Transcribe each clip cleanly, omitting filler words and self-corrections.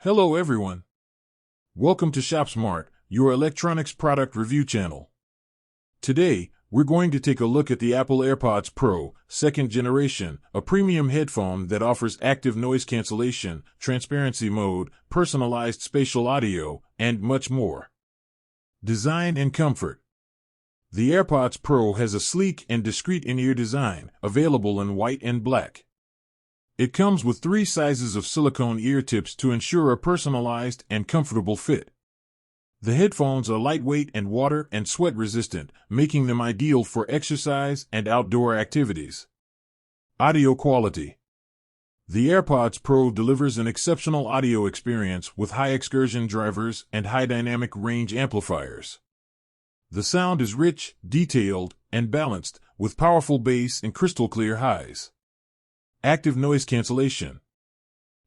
Hello everyone. Welcome to ShopSmart, your electronics product review channel. Today, we're going to take a look at the Apple Airpods Pro, second generation, a premium headphone that offers active noise cancellation, transparency mode, personalized spatial audio, and much more. Design and comfort. The Airpods Pro has a sleek and discreet in-ear design, available in white and black. It comes with 3 sizes of silicone ear tips to ensure a personalized and comfortable fit. The headphones are lightweight and water and sweat resistant, making them ideal for exercise and outdoor activities. Audio quality. The Airpods Pro delivers an exceptional audio experience with high excursion drivers and high dynamic range amplifiers. The sound is rich, detailed, and balanced, with powerful bass and crystal clear highs. Active Noise Cancellation.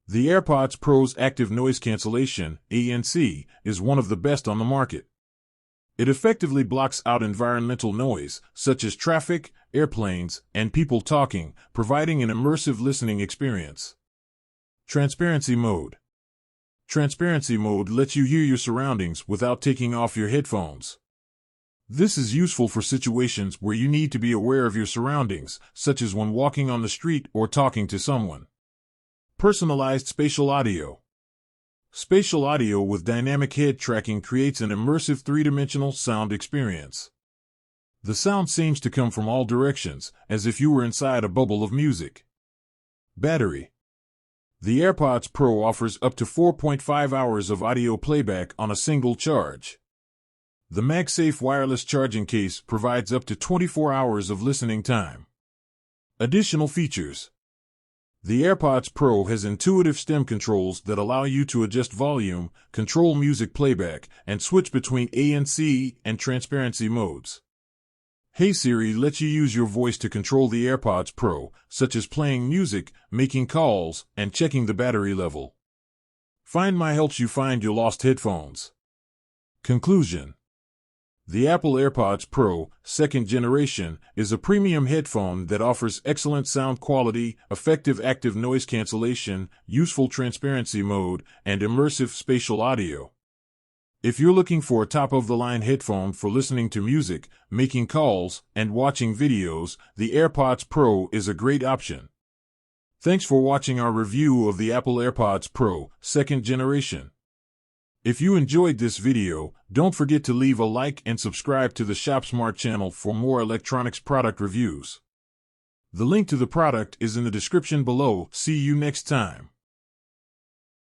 The Airpods Pro's Active Noise Cancellation, ANC, is one of the best on the market. It effectively blocks out environmental noise, such as traffic, airplanes, and people talking, providing an immersive listening experience. Transparency Mode. Transparency mode lets you hear your surroundings without taking off your headphones. This is useful for situations where you need to be aware of your surroundings, such as when walking on the street or talking to someone. Personalized spatial audio. Spatial audio with dynamic head tracking creates an immersive 3-dimensional sound experience. The sound seems to come from all directions, as if you were inside a bubble of music. Battery. The Airpods Pro offers up to 4.5 hours of audio playback on a single charge. The MagSafe wireless charging case provides up to 24 hours of listening time. Additional features. The Airpods Pro has intuitive stem controls that allow you to adjust volume, control music playback, and switch between ANC and transparency modes. Hey Siri lets you use your voice to control the Airpods Pro, such as playing music, making calls, and checking the battery level. Find My helps you find your lost headphones. Conclusion. The Apple Airpods Pro, second generation, is a premium headphone that offers excellent sound quality, effective active noise cancellation, useful transparency mode, and immersive spatial audio. If you're looking for a top-of-the-line headphone for listening to music, making calls, and watching videos, the AirPods Pro is a great option. Thanks for watching our review of the Apple Airpods Pro, second generation. If you enjoyed this video, don't forget to leave a like and subscribe to the ShopSmart channel for more electronics product reviews. The link to the product is in the description below. See you next time.